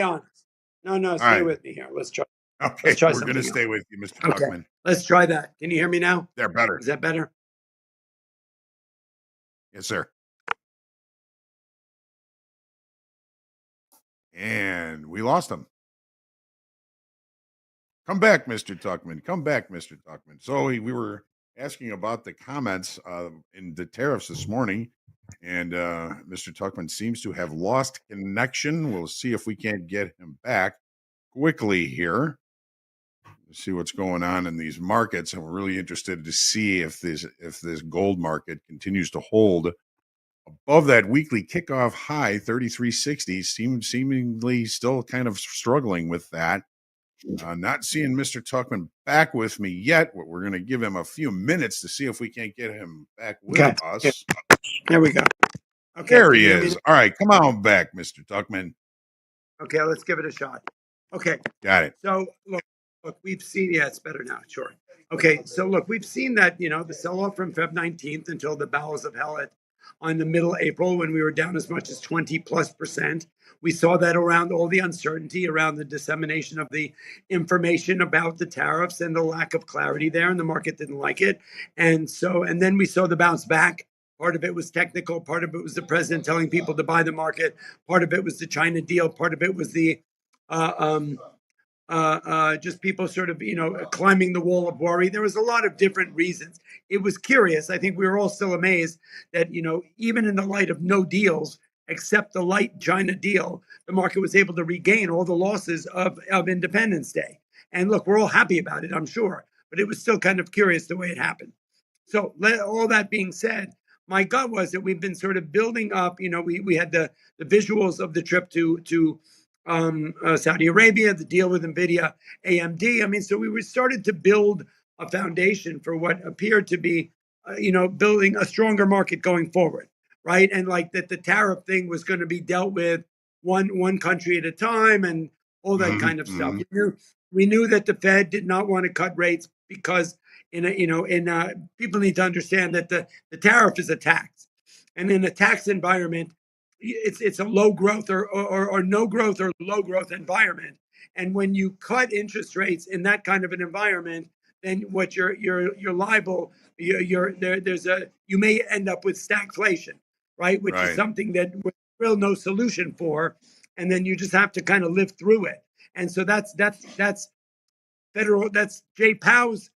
honest. No, All stay right. with me here. Let's try Okay, try we're going to something stay else. with you, Mr. Okay, Tuckman. let's try that. Can you hear me now? They're better. Is that better? Yes, sir. And we lost him. Come back, Mr. Tuckman. Come back, Mr. Tuckman. So we were asking about the comments in the tariffs this morning, and Mr. Tuckman seems to have lost connection. We'll see if we can't get him back quickly here. Let's see what's going on in these markets. I'm really interested to see if this gold market continues to hold above that weekly kickoff high, 3360. Seemingly still kind of struggling with that. Not seeing Mr. Tuckman back with me yet. We're going to give him a few minutes to see if we can't get him back with us. There we go. Okay, There he is. All right, come on back, Mr. Tuckman. Okay, let's give it a shot. Okay, got it. So look, we've seen. Yeah, it's better now. Sure. Okay, so look, we've seen that the sell-off from Feb 19th until the bowels of hell on the middle April when we were down as much as 20+%. We saw that around all the uncertainty around the dissemination of the information about the tariffs and the lack of clarity there, and the market didn't like it. And then we saw the bounce back. Part of it was technical. Part of it was the president telling people to buy the market. Part of it was the China deal. Part of it was the just people sort of, climbing the wall of worry. There was a lot of different reasons. It was curious. I think we were all still amazed that, even in the light of no deals, except the light China deal, the market was able to regain all the losses of Independence Day. And look, we're all happy about it, I'm sure, but it was still kind of curious the way it happened. So all that being said, my gut was that we've been sort of building up. We had the visuals of the trip to Saudi Arabia, the deal with NVIDIA, AMD. I mean, so we started to build a foundation for what appeared to be, building a stronger market going forward, right? And like that, the tariff thing was going to be dealt with one country at a time, and all that kind of stuff. We knew that the Fed did not want to cut rates because people need to understand that the tariff is a tax, and in a tax environment, it's a low growth or no growth or low growth environment. And when you cut interest rates in that kind of an environment, then what you're liable, you may end up with stagflation, right? Which is something that there's real no solution for, and then you just have to kind of live through it. And so that's Jay Powell's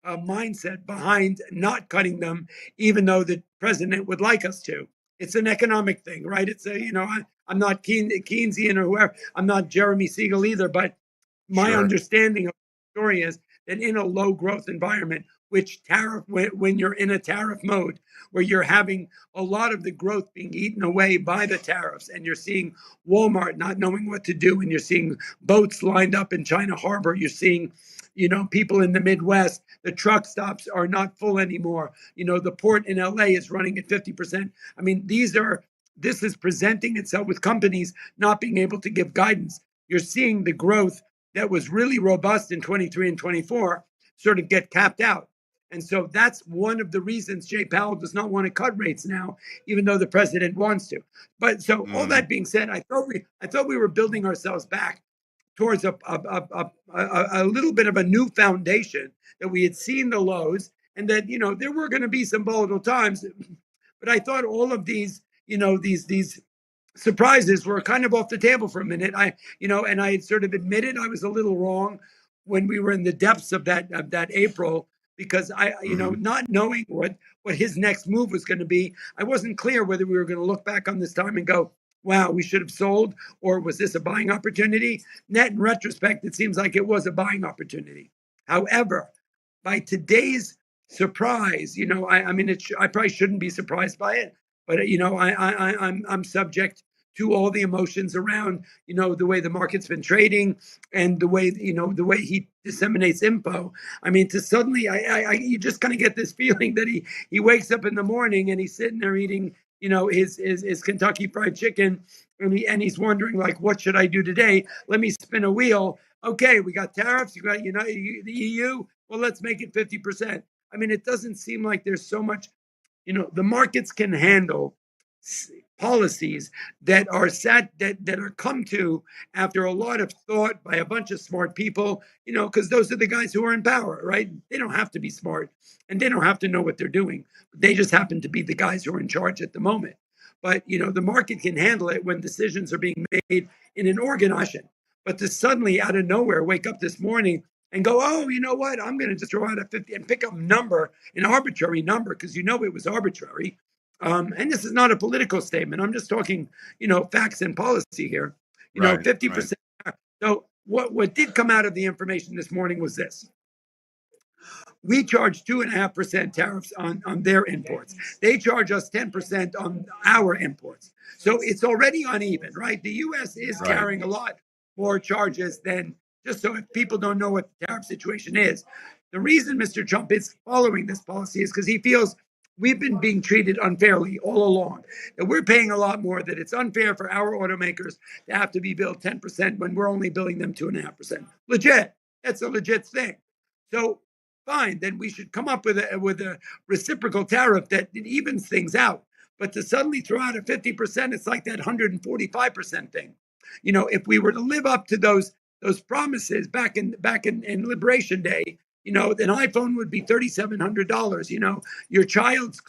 mindset behind not cutting them, even though the president would like us to. It's an economic thing, right? It's I'm not Keynesian or whoever. I'm not Jeremy Siegel either, but my understanding of the story is that in a low growth environment, when you're in a tariff mode, where you're having a lot of the growth being eaten away by the tariffs, and you're seeing Walmart not knowing what to do, and you're seeing boats lined up in China Harbor, you're seeing people in the Midwest, the truck stops are not full anymore. The port in LA is running at 50%. I mean, this is presenting itself with companies not being able to give guidance. You're seeing the growth that was really robust in 23 and 24 sort of get capped out. And so that's one of the reasons Jay Powell does not want to cut rates now, even though the president wants to. But so all that being said, I thought we were building ourselves back towards a little bit of a new foundation, that we had seen the lows, and that there were going to be some volatile times. But I thought all of these these surprises were kind of off the table for a minute. And I sort of admitted I was a little wrong when we were in the depths of that April, because not knowing what his next move was going to be, I wasn't clear whether we were going to look back on this time and go, wow, we should have sold, or was this a buying opportunity? Net, in retrospect, it seems like it was a buying opportunity. However, by today's surprise, I probably shouldn't be surprised by it, but I'm subject to all the emotions around the way the market's been trading, and the way he disseminates info. I mean, to suddenly, you just kind of get this feeling that he wakes up in the morning and he's sitting there eating his Kentucky Fried Chicken, and he's wondering, like, what should I do today? Let me spin a wheel. Okay, we got tariffs. You got the EU. Well, let's make it 50%. I mean, it doesn't seem like there's so much. The markets can handle policies that are that are come to after a lot of thought by a bunch of smart people, because those are the guys who are in power, right? They don't have to be smart and they don't have to know what they're doing. They just happen to be the guys who are in charge at the moment. But the market can handle it when decisions are being made in an organization. But to suddenly out of nowhere wake up this morning and go, oh, you know what? I'm going to just throw out a 50 and pick up an arbitrary number, because it was arbitrary. And this is not a political statement. I'm just talking, facts and policy here. Right. 50%. Right. So what did come out of the information this morning was this. We charge 2.5% tariffs on their imports. They charge us 10% on our imports. So it's already uneven, right? The U.S. is Right. carrying a lot more charges than, just so if people don't know what the tariff situation is. The reason Mr. Trump is following this policy is because he feels we've been being treated unfairly all along, that we're paying a lot more, that it's unfair for our automakers to have to be billed 10% when we're only billing them 2.5%. Legit. That's a legit thing. So fine, then we should come up with a reciprocal tariff that evens things out. But to suddenly throw out a 50%, it's like that 145% thing. If we were to live up to those promises back in Liberation Day, an iPhone would be $3,700. Your child's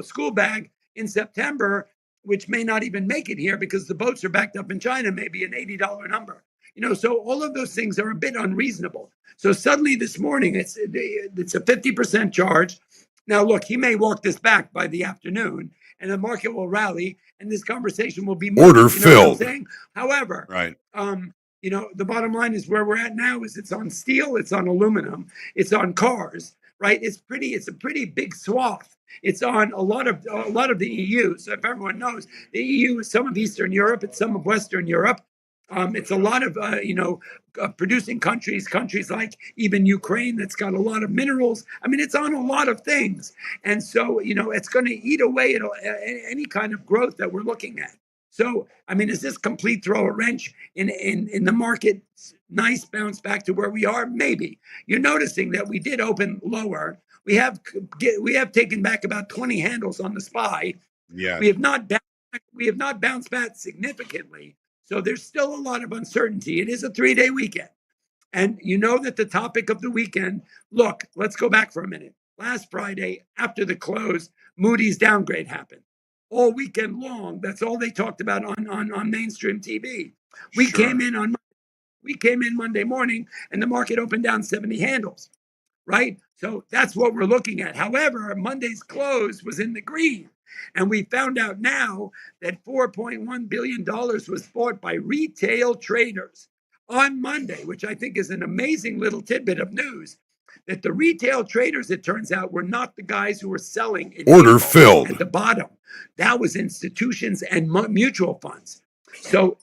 school bag in September, which may not even make it here because the boats are backed up in China, may be an $80 number. So all of those things are a bit unreasonable. So suddenly this morning, it's a 50% charge. Now, look, he may walk this back by the afternoon, and the market will rally, and this conversation will be moved. Order filled. What I'm saying? However, right. The bottom line is where we're at now is it's on steel, it's on aluminum, it's on cars, right? It's a pretty big swath. It's on a lot of the EU. So if everyone knows, the EU is some of Eastern Europe, it's some of Western Europe. It's a lot of producing countries like even Ukraine, that's got a lot of minerals. I mean, it's on a lot of things, and so it's going to eat away at any kind of growth that we're looking at. So, I mean, is this complete throw a wrench in the market? Nice bounce back to where we are? Maybe. You're noticing that we did open lower. We have taken back about 20 handles on the SPY. Yeah. We have not bounced back significantly. So there's still a lot of uncertainty. It is a 3-day weekend. And that the topic of the weekend, look, let's go back for a minute. Last Friday, after the close, Moody's downgrade happened. All weekend long, that's all they talked about on mainstream TV. We came in Monday morning, and the market opened down 70 handles, right? So that's what we're looking at. However, Monday's close was in the green. And we found out now that $4.1 billion was bought by retail traders on Monday, which I think is an amazing little tidbit of news. That the retail traders, it turns out, were not the guys who were selling in order filled at the bottom. That was institutions and mutual funds. So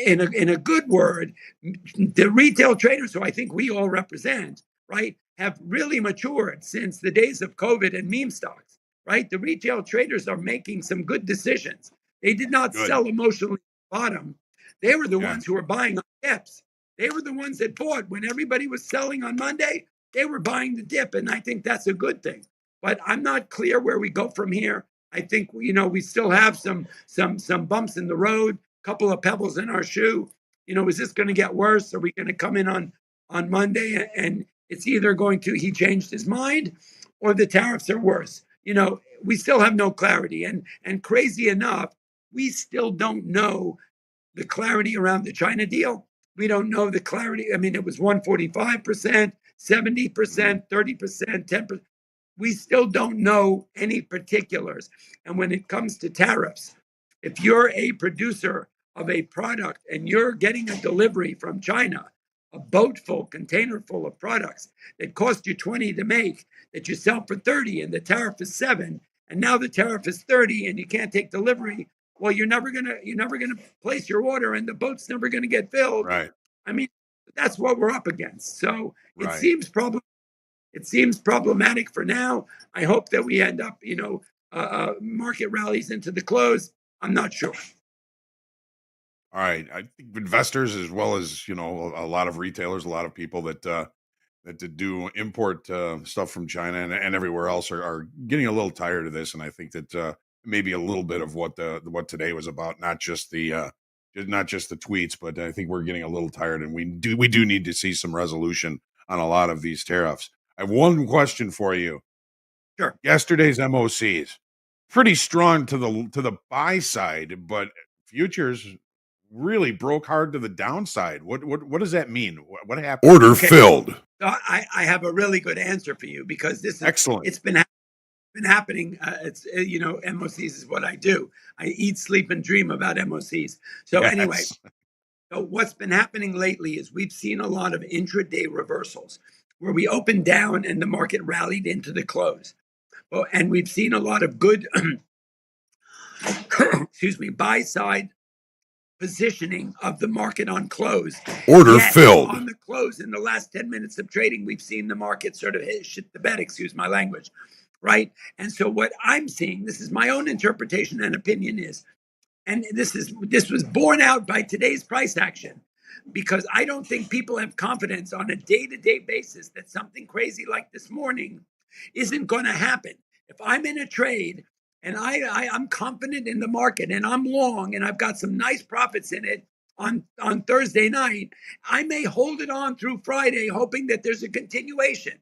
in a good word, the retail traders, who I think we all represent, right, have really matured since the days of COVID and meme stocks. Right? The retail traders are making some good decisions. They did not sell emotionally at the bottom. They were the ones who were buying on dips. They were the ones that bought when everybody was selling on Monday. They were buying the dip, and I think that's a good thing. But I'm not clear where we go from here. I think we still have some bumps in the road, a couple of pebbles in our shoe. Is this going to get worse? Are we going to come in on Monday and it's either he changed his mind, or the tariffs are worse? We still have no clarity. And crazy enough, we still don't know the clarity around the China deal. We don't know the clarity. I mean, it was 145%, 70%, 30%, 10%. We still don't know any particulars. And when it comes to tariffs, if you're a producer of a product and you're getting a delivery from China, a boat full, container full of products that cost you 20 to make, that you sell for 30 and the tariff is 7, and now the tariff is 30 and you can't take delivery, well, you're never gonna place your order and the boat's never gonna get filled. Right. I mean, that's what we're up against. So it seems problematic for now. I hope that we end up, market rallies into the close. I'm not sure. All right. I think investors, as well as a lot of retailers, a lot of people that do import stuff from China and everywhere else, are getting a little tired of this. And I think that maybe a little bit of what today was about, not just the tweets, but I think we're getting a little tired, and we do need to see some resolution on a lot of these tariffs. I have one question for you. Sure. Yesterday's MOCs pretty strong to the buy side, but futures really broke hard to the downside. What does that mean? What happened? Order filled. So I have a really good answer for you, because this is Excellent. It's been happening. MOCs is what I do. I eat, sleep, and dream about MOCs. So Yes. anyway, so what's been happening lately is we've seen a lot of intraday reversals where we opened down and the market rallied into the close. Well, and we've seen a lot of good, excuse me, buy side positioning of the market on close. Order Yet, filled. on the close, in the last 10 minutes of trading, we've seen the market sort of shit the bed, excuse my language, right? And so what I'm seeing, this is my own interpretation and opinion, is, and this was borne out by today's price action, because I don't think people have confidence on a day-to-day basis that something crazy like this morning isn't going to happen. If I'm in a trade and I'm confident in the market and I'm long and I've got some nice profits in it on Thursday night, I may hold it on through Friday, hoping that there's a continuation.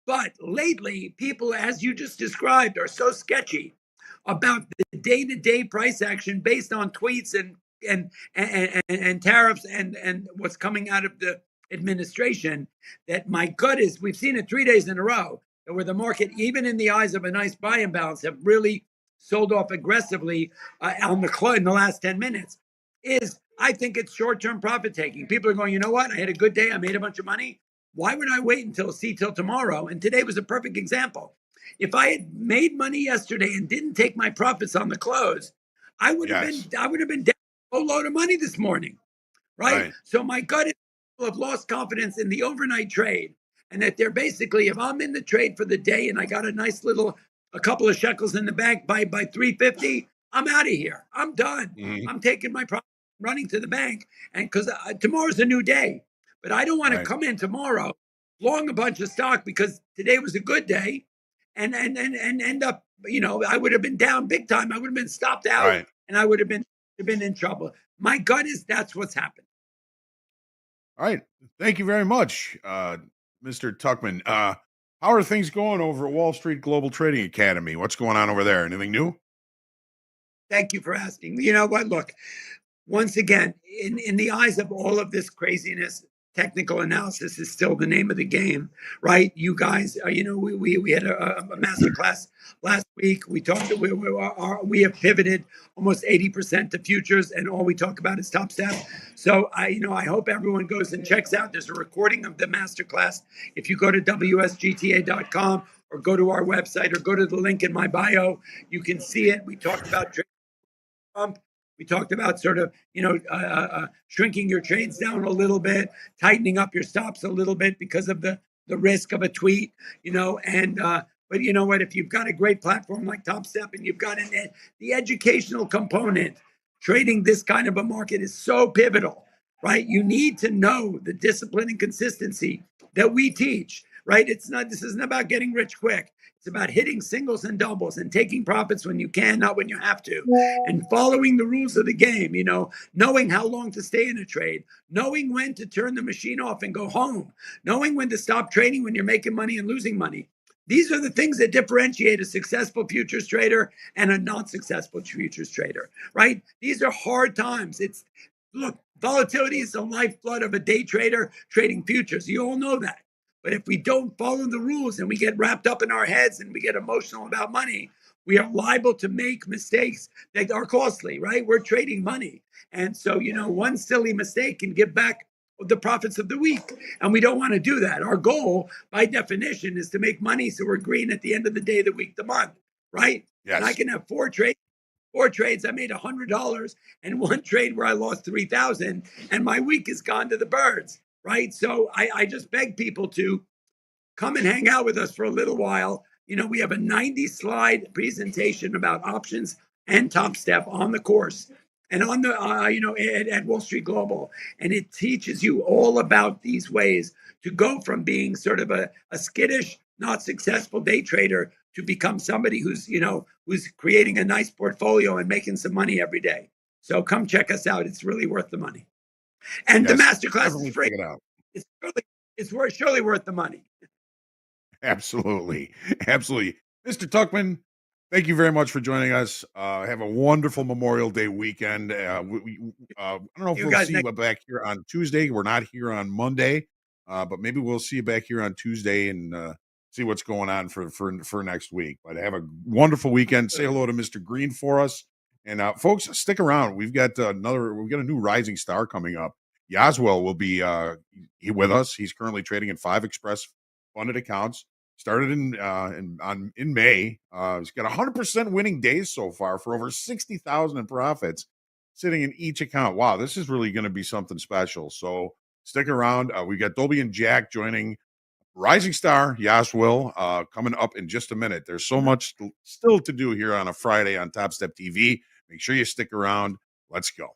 But lately, people, as you just described, are so sketchy about the day-to-day price action based on tweets and tariffs and what's coming out of the administration, that my gut is, we've seen it 3 days in a row where the market, even in the eyes of a nice buy imbalance, have really sold off aggressively on the in the last 10 minutes. I think it's short-term profit taking. People are going, you know what? I had a good day. I made a bunch of money. Why would I wait until tomorrow? And today was a perfect example. If I had made money yesterday and didn't take my profits on the close, I would have been down a whole load of money this morning, right? So my gut is people have lost confidence in the overnight trade, and that they're basically, if I'm in the trade for the day and I got a couple of shekels in the bank by 350, I'm out of here. I'm done. Mhm. I'm taking my profit, running to the bank, and because tomorrow's a new day. But I don't want to come in tomorrow long a bunch of stock because today was a good day, and end up, I would have been down big time. I would have been stopped out, and I would have been in trouble. My gut is that's what's happened. All right. Thank you very much, Mr. Tuckman. How are things going over at Wall Street Global Trading Academy? What's going on over there? Anything new? Thank you for asking. You know what? Look, once again, in the eyes of all of this craziness, technical analysis is still the name of the game, right? You guys, we had a master class last week. We talked. We have pivoted almost 80% to futures, and all we talk about is top step. So I hope everyone goes and checks out. There's a recording of the master class. If you go to wsgta.com or go to our website or go to the link in my bio, you can see it. We talked about Trump. We talked about sort of, shrinking your trades down a little bit, tightening up your stops a little bit because of the risk of a tweet, but you know what? If you've got a great platform like Top Step and you've got the educational component, trading this kind of a market is so pivotal, right? You need to know the discipline and consistency that we teach, right? This isn't about getting rich quick. It's about hitting singles and doubles and taking profits when you can, not when you have to, and following the rules of the game, knowing how long to stay in a trade, knowing when to turn the machine off and go home, knowing when to stop trading when you're making money and losing money. These are the things that differentiate a successful futures trader and a non-successful futures trader, right? These are hard times. Look, volatility is the lifeblood of a day trader trading futures. You all know that. But if we don't follow the rules and we get wrapped up in our heads and we get emotional about money, we are liable to make mistakes that are costly, right? We're trading money. And so, one silly mistake can give back the profits of the week. And we don't want to do that. Our goal, by definition, is to make money so we're green at the end of the day, the week, the month, right? Yes. And I can have four trades, I made $100, and one trade where I lost 3,000, and my week is gone to the birds, right? So I just beg people to come and hang out with us for a little while. We have a 90-slide presentation about options and Top Step on the course and on the, at Wall Street Global. And it teaches you all about these ways to go from being sort of a skittish, not successful day trader to become somebody who's, who's creating a nice portfolio and making some money every day. So come check us out. It's really worth the money. And the Yes, masterclass is definitely free. check it out. It's surely worth the money. Absolutely. Absolutely. Mr. Tuckman, thank you very much for joining us. Have a wonderful Memorial Day weekend. I don't know if You we'll guys see next. you back here on Tuesday. We're not here on Monday, but maybe we'll see you back here on Tuesday and see what's going on for next week. But have a wonderful weekend. Say hello to Mr. Green for us. And folks, stick around. We've got a new rising star coming up. Yaswell will be with us. He's currently trading in 5 Express funded accounts. Started in May. He's got 100% winning days so far for over 60,000 in profits sitting in each account. Wow, this is really going to be something special. So stick around. We got Dolby and Jack joining Rising Star Yaswell coming up in just a minute. There's so much still to do here on a Friday on Top Step TV. Make sure you stick around. Let's go.